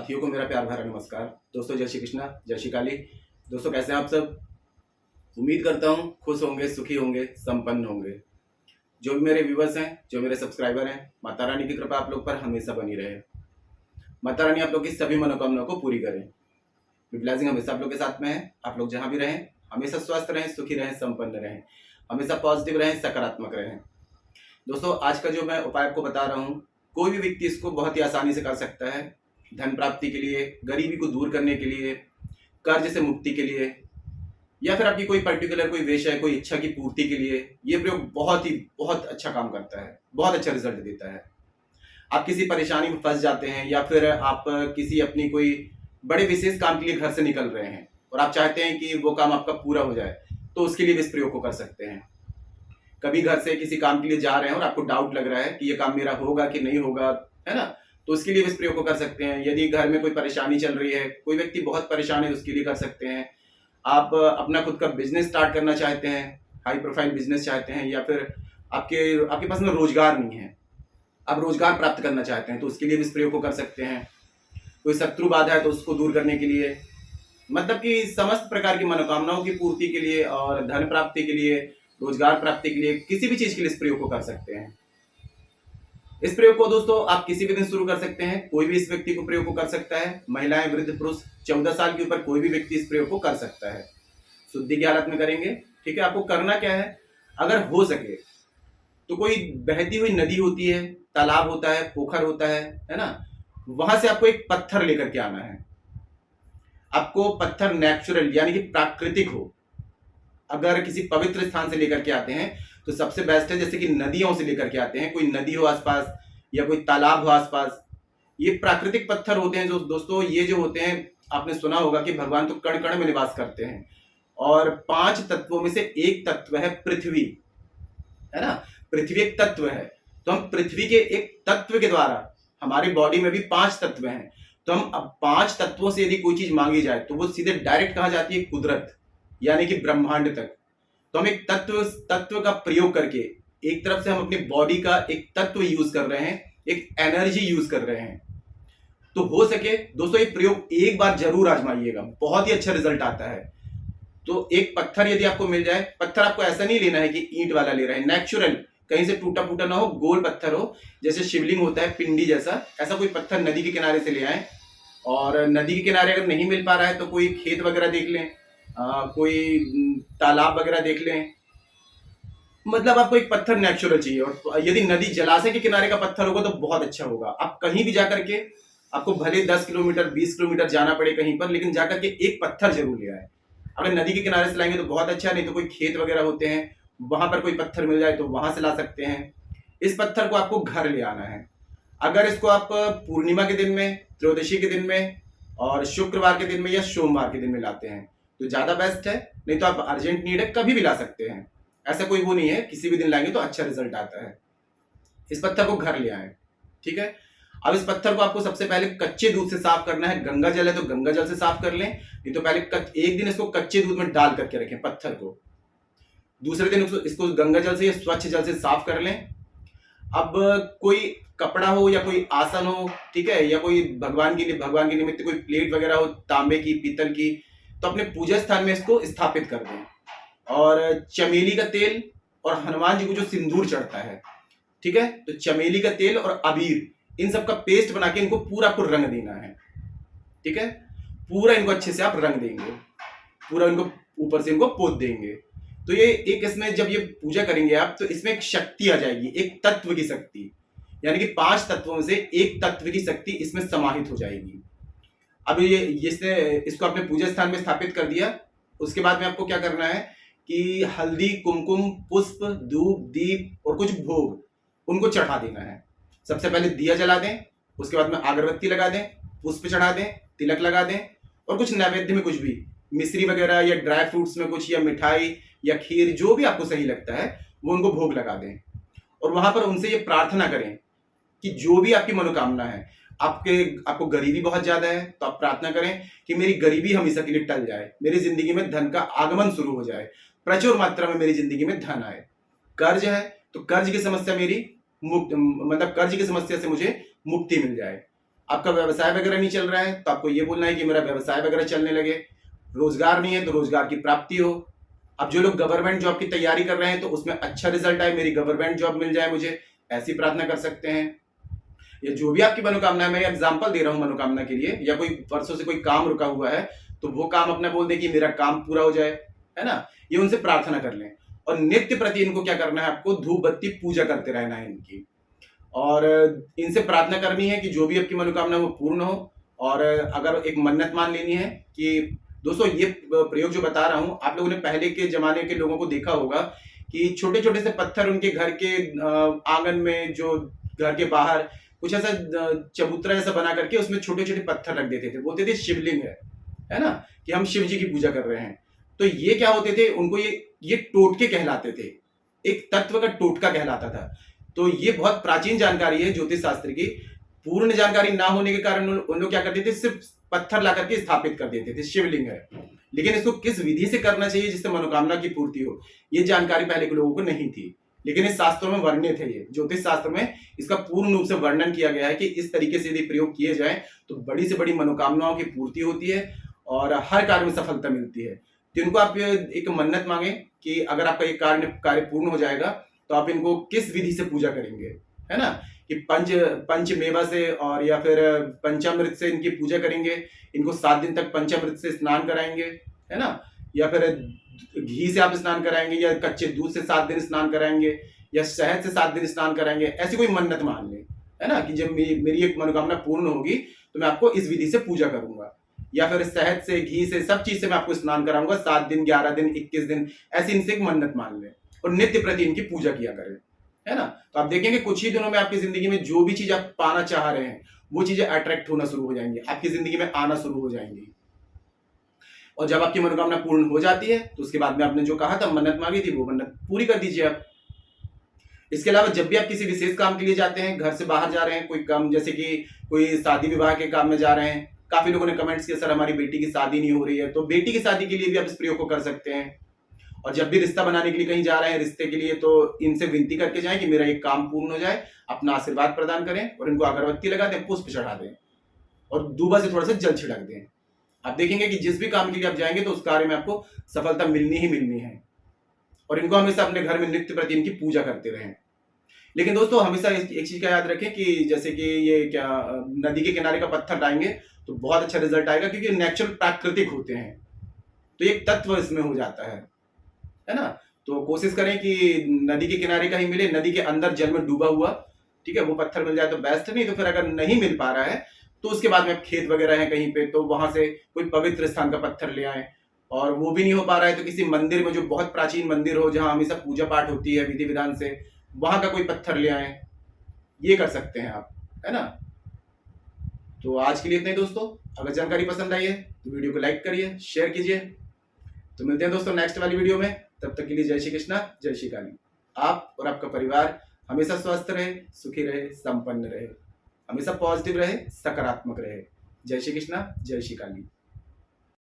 साथियों को मेरा प्यार भरा नमस्कार। दोस्तों जय श्री कृष्णा, जय श्री काली। दोस्तों कैसे हैं आप सब? उम्मीद करता हूँ खुश होंगे, सुखी होंगे, संपन्न होंगे। जो भी मेरे व्यूवर्स हैं, जो मेरे सब्सक्राइबर हैं, माता रानी की कृपा आप लोग पर हमेशा बनी रहे। माता रानी आप लोग की सभी मनोकामनाओं को पूरी करें। ब्लेसिंग हमेशा आप लोग के साथ में है। आप लोग जहाँ भी रहें हमेशा स्वस्थ रहें, सुखी रहें, संपन्न रहें, हमेशा पॉजिटिव रहें, सकारात्मक रहें। दोस्तों आज का जो मैं उपाय आपको बता रहा हूँ, कोई भी व्यक्ति इसको बहुत ही आसानी से कर सकता है। धन प्राप्ति के लिए, गरीबी को दूर करने के लिए, कर्ज से मुक्ति के लिए, या फिर आपकी कोई पर्टिकुलर कोई विषय है, कोई इच्छा की पूर्ति के लिए ये प्रयोग बहुत अच्छा काम करता है, बहुत अच्छा रिजल्ट देता है। आप किसी परेशानी में फंस जाते हैं या फिर आप किसी अपनी कोई बड़े विशेष काम के लिए घर से निकल रहे हैं और आप चाहते हैं कि वो काम आपका पूरा हो जाए, तो उसके लिए भी इस प्रयोग को कर सकते हैं। कभी घर से किसी काम के लिए जा रहे हैं और आपको डाउट लग रहा है कि ये काम मेरा होगा कि नहीं होगा, है ना, तो उसके लिए भी इस प्रयोग को कर सकते हैं। यदि घर में कोई परेशानी चल रही है, कोई व्यक्ति बहुत परेशान है, उसके लिए कर सकते हैं। आप अपना खुद का बिजनेस स्टार्ट करना चाहते हैं, हाई प्रोफाइल बिजनेस चाहते हैं, या फिर आपके पास में रोजगार नहीं है, आप रोजगार प्राप्त करना चाहते हैं, तो उसके लिए भी इस प्रयोग को कर सकते हैं। कोई शत्रु बाधा है तो उसको दूर करने के लिए, मतलब कि समस्त प्रकार की मनोकामनाओं की पूर्ति के लिए और धन प्राप्ति के लिए, रोजगार प्राप्ति के लिए, किसी भी चीज के लिए इस प्रयोग को कर सकते हैं। इस प्रयोग को दोस्तों आप किसी भी दिन शुरू कर सकते हैं। कोई भी इस व्यक्ति को प्रयोग को कर सकता है। महिलाएं, वृद्ध, पुरुष, 14 साल के ऊपर कोई भी व्यक्ति इस प्रयोग को कर सकता है। शुद्धि की हालत में करेंगे। ठीक है, आपको करना क्या है, अगर हो सके तो कोई बहती हुई नदी होती है, तालाब होता है, पोखर होता है ना, वहां से आपको एक पत्थर लेकर के आना है। आपको पत्थर नेचुरल यानी कि प्राकृतिक हो। अगर किसी पवित्र स्थान से लेकर के आते हैं तो सबसे बेस्ट है, जैसे कि नदियों से लेकर के आते हैं, कोई नदी हो आसपास या कोई तालाब हो आसपास। ये प्राकृतिक पत्थर होते हैं जो दोस्तों, ये जो होते हैं, आपने सुना होगा कि भगवान तो कण कण में निवास करते हैं और 5 तत्वों में से एक तत्व है पृथ्वी, है ना। पृथ्वी एक तत्व है, तो हम पृथ्वी के एक तत्व के द्वारा, हमारी बॉडी में भी 5 तत्व हैं, तो हम अब 5 तत्वों से यदि कोई चीज मांगी जाए तो वो सीधे डायरेक्ट कहा जाती है कुदरत यानी कि ब्रह्मांड तक। तो हम एक तत्व का प्रयोग करके, एक तरफ से हम अपनी बॉडी का एक तत्व यूज कर रहे हैं, एक एनर्जी यूज कर रहे हैं। तो हो सके दोस्तों ये प्रयोग एक बार जरूर आजमाइएगा, बहुत ही अच्छा रिजल्ट आता है। तो एक पत्थर यदि आपको मिल जाए, पत्थर आपको ऐसा नहीं लेना है कि ईंट वाला ले रहे हैं, नेचुरल, कहीं से टूटा फूटा ना हो, गोल पत्थर हो, जैसे शिवलिंग होता है पिंडी जैसा, ऐसा कोई पत्थर नदी के किनारे से ले आए। और नदी के किनारे अगर नहीं मिल पा रहा है तो कोई खेत वगैरह देख लें, कोई तालाब वगैरह देख लें। मतलब आपको एक पत्थर नेचुरल चाहिए, और यदि नदी जलाशय के किनारे का पत्थर होगा तो बहुत अच्छा होगा। आप कहीं भी जाकर के, आपको भले 10 किलोमीटर 20 किलोमीटर जाना पड़े कहीं पर, लेकिन जाकर के एक पत्थर जरूर ले आए। अगर नदी के किनारे से लाएंगे तो बहुत अच्छा, नहीं तो कोई खेत वगैरह होते हैं वहां पर कोई पत्थर मिल जाए तो वहां से ला सकते हैं। इस पत्थर को आपको घर ले आना है। अगर इसको आप पूर्णिमा के दिन में, त्रयोदशी के दिन में, और शुक्रवार के दिन में या सोमवार के दिन में लाते हैं तो ज्यादा बेस्ट है। नहीं तो आप अर्जेंट नीड है कभी भी ला सकते हैं, ऐसा कोई वो नहीं है, किसी भी दिन लाएंगे तो अच्छा रिजल्ट आता है। इस पत्थर को घर ले आए। ठीक है, अब इस पत्थर को आपको सबसे पहले कच्चे दूध से साफ करना है। गंगा जल है तो गंगा जल से साफ कर लें, नहीं तो पहले एक दिन इसको कच्चे दूध में डाल करके रखें पत्थर को, दूसरे दिन इसको गंगा जल से या स्वच्छ जल से साफ कर लें। अब कोई कपड़ा हो या कोई आसन हो, ठीक है, या कोई भगवान के निमित्त कोई प्लेट वगैरह हो, तांबे की, पीतल की, तो अपने पूजा स्थान में इसको स्थापित कर दें। और चमेली का तेल और हनुमान जी को जो सिंदूर चढ़ता है, ठीक है, तो चमेली का तेल और अबीर, इन सब का पेस्ट बना के इनको पूरा आपको रंग देना है। ठीक है, पूरा इनको अच्छे से आप रंग देंगे, पूरा इनको ऊपर से इनको पोत देंगे। तो ये एक, इसमें जब ये पूजा करेंगे आप, तो इसमें एक शक्ति आ जाएगी, एक तत्व की शक्ति, यानी कि 5 तत्वों से एक तत्व की शक्ति इसमें समाहित हो जाएगी। अब इसको अपने पूजा स्थान में स्थापित कर दिया। उसके बाद में आपको क्या करना है कि हल्दी, कुमकुम, पुष्प, धूप, दीप और कुछ भोग उनको चढ़ा देना है। सबसे पहले दिया जला दें, उसके बाद में अगरबत्ती लगा दें, पुष्प चढ़ा दें, तिलक लगा दें, और कुछ नैवेद्य में कुछ भी मिश्री वगैरह या ड्राई फ्रूट्स में कुछ, या मिठाई या खीर, जो भी आपको सही लगता है वो उनको भोग लगा दें। और वहां पर उनसे ये प्रार्थना करें कि जो भी आपकी मनोकामना है, आपको गरीबी बहुत ज्यादा है तो आप प्रार्थना करें कि मेरी गरीबी हमेशा के लिए टल जाए, मेरी जिंदगी में धन का आगमन शुरू हो जाए, प्रचुर मात्रा में मेरी जिंदगी में धन आए। कर्ज है तो कर्ज की समस्या मेरी मतलब कर्ज की समस्या से मुझे मुक्ति मिल जाए। आपका व्यवसाय वगैरह नहीं चल रहा है तो आपको ये बोलना है कि मेरा व्यवसाय वगैरह चलने लगे। रोजगार नहीं है तो रोजगार की प्राप्ति हो। अब जो लोग गवर्नमेंट जॉब की तैयारी कर रहे हैं तो उसमें अच्छा रिजल्ट आए, मेरी गवर्नमेंट जॉब मिल जाए मुझे, ऐसी प्रार्थना कर सकते हैं। या जो भी आपकी मनोकामना है, मैं एग्जांपल दे रहा हूं मनोकामना के लिए, या कोई वर्षों से कोई काम रुका हुआ है तो वो काम अपना बोल दे कि मेरा काम पूरा हो जाए, है ना। ये उनसे प्रार्थना कर लें। और नित्य प्रति इनको क्या करना है, आपको धूप बत्ती पूजा करते रहना है इनकी, और इनसे प्रार्थना करनी है कि जो भी आपकी मनोकामना वो पूर्ण हो। और अगर एक मन्नत मान लेनी है कि दोस्तों ये प्रयोग जो बता रहा हूं, आप लोगों ने पहले के जमाने के लोगों को देखा होगा कि छोटे छोटे से पत्थर उनके घर के आंगन में, जो घर के बाहर कुछ ऐसा चबूतरा जैसा बना करके उसमें छोटे छोटे पत्थर रख देते थे, बोलते थे शिवलिंग है ना, कि हम शिव जी की पूजा कर रहे हैं। तो ये क्या होते थे, उनको ये टोटके कहलाते थे, एक तत्व का टोटका कहलाता था। तो ये बहुत प्राचीन जानकारी है ज्योतिष शास्त्र की। पूर्ण जानकारी ना होने के कारण उन लोग क्या करते थे, सिर्फ पत्थर ला करके स्थापित कर देते थे शिवलिंग है। लेकिन इसको किस विधि से करना चाहिए जिससे मनोकामना की पूर्ति हो, ये जानकारी पहले के लोगों को नहीं थी। लेकिन इस शास्त्रों में वर्णित है, ये ज्योतिष शास्त्र में इसका पूर्ण रूप से वर्णन किया गया है कि इस तरीके से यदि प्रयोग किए जाए तो बड़ी से बड़ी मनोकामनाओं की पूर्ति होती है और हर कार्य में सफलता मिलती है। तो इनको आप एक मन्नत मांगे कि अगर आपका ये कार्य पूर्ण हो जाएगा तो आप इनको किस विधि से पूजा करेंगे, है ना, कि पंच मेवा से और या फिर पंचामृत से इनकी पूजा करेंगे। इनको 7 दिन तक पंचामृत से स्नान कराएंगे, है ना, या फिर घी से आप स्नान कराएंगे, या कच्चे दूध से 7 दिन स्नान कराएंगे, या शहद से 7 दिन स्नान कराएंगे। ऐसी कोई मन्नत मान ले, है ना, कि जब मेरी एक मनोकामना पूर्ण होगी तो मैं आपको इस विधि से पूजा करूंगा, या फिर शहद से, घी से, सब चीज से मैं आपको स्नान कराऊंगा 7 दिन, 11 दिन, 21 दिन, ऐसी इनसे एक मन्नत मान ले और नित्य प्रति इनकी पूजा किया करें, है ना। तो आप देखेंगे कुछ ही दिनों में आपकी जिंदगी में जो भी चीज आप पाना चाह रहे हैं वो चीजें अट्रैक्ट होना शुरू हो जाएंगी, आपकी जिंदगी में आना शुरू हो जाएंगी। और जब आपकी मनोकामना पूर्ण हो जाती है तो उसके बाद में आपने जो कहा था, मन्नत मांगी थी, वो मन्नत पूरी कर दीजिए आप। इसके अलावा जब भी आप किसी विशेष काम के लिए जाते हैं, घर से बाहर जा रहे हैं, कोई काम, जैसे कि कोई शादी विवाह के काम में जा रहे हैं, काफी लोगों ने कमेंट्स किया सर हमारी बेटी की शादी नहीं हो रही है, तो बेटी की शादी के लिए भी आप इस प्रयोग को कर सकते हैं। और जब भी रिश्ता बनाने के लिए कहीं जा रहे हैं रिश्ते के लिए, तो इनसे विनती करके जाएं कि मेरा ये काम पूर्ण हो जाए, अपना आशीर्वाद प्रदान करें और इनको अगरबत्ती लगा दें, पुष्प चढ़ा दें और दूबा से थोड़ा सा जल छिड़क दें। आप देखेंगे कि जिस भी काम के लिए आप जाएंगे तो उस कार्य में आपको सफलता मिलनी ही मिलनी है। और इनको हमेशा अपने घर में नित्य प्रति इनकी पूजा करते रहें। लेकिन दोस्तों हमेशा एक चीज का याद रखें कि जैसे कि ये क्या नदी के किनारे का पत्थर डालेंगे तो बहुत अच्छा रिजल्ट आएगा, क्योंकि नेचुरल प्राकृतिक होते हैं, तो एक तत्व इसमें हो जाता है ना। तो कोशिश करें कि नदी के किनारे का ही मिले, नदी के अंदर जल में डूबा हुआ, ठीक है, वो पत्थर मिल जाए तो बेस्ट। नहीं तो फिर अगर नहीं मिल पा रहा है तो उसके बाद में खेत वगैरह है कहीं पे, तो वहां से कोई पवित्र स्थान का पत्थर ले आए। और वो भी नहीं हो पा रहा है तो किसी मंदिर में, जो बहुत प्राचीन मंदिर हो जहां हमेशा पूजा पाठ होती है विधि विधान से, वहां का कोई पत्थर ले आए, ये कर सकते हैं आप, है ना। तो आज के लिए इतना ही दोस्तों। अगर जानकारी पसंद आई है तो वीडियो को लाइक करिए, शेयर कीजिए। तो मिलते हैं दोस्तों नेक्स्ट वाली वीडियो में, तब तक के लिए जय श्री कृष्णा, जय श्री काली। आप और आपका परिवार हमेशा स्वस्थ रहे, सुखी रहे, संपन्न रहे, हमेशा पॉजिटिव रहे, सकारात्मक रहे। जय श्री कृष्णा, जय श्री काली।